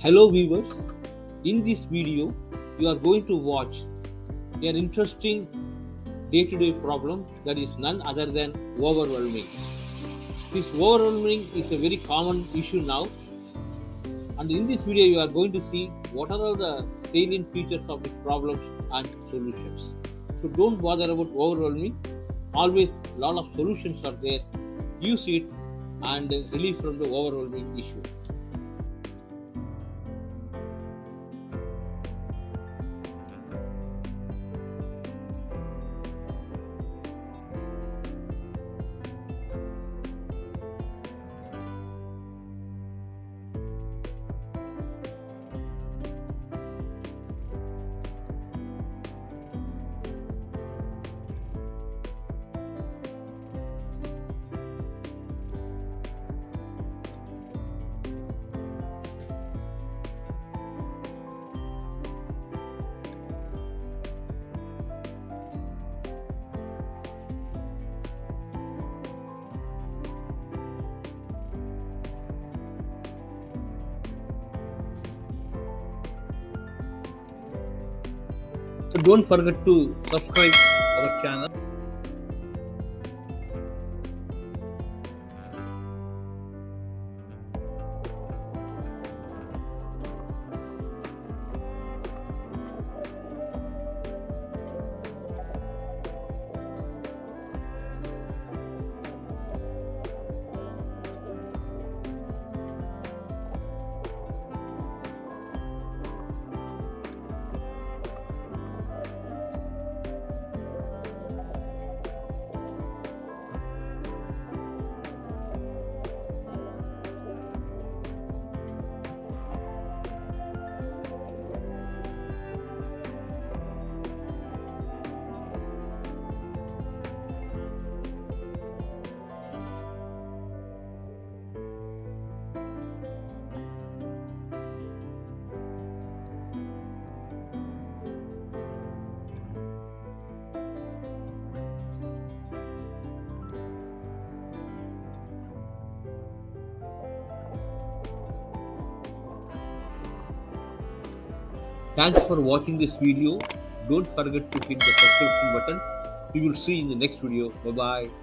Hello viewers, in this video you are going to watch an interesting day-to-day problem that is none other than overwhelming. This overwhelming is a very common issue now, and in this video you are going to see what are all the salient features of this problem and solutions. So don't bother about overwhelming, always a lot of solutions are there. Use it and relieve from the overwhelming issue. So don't forget to subscribe our channel. Thanks for watching this video. Don't forget to hit the subscription button. We will see you in the next video. Bye bye.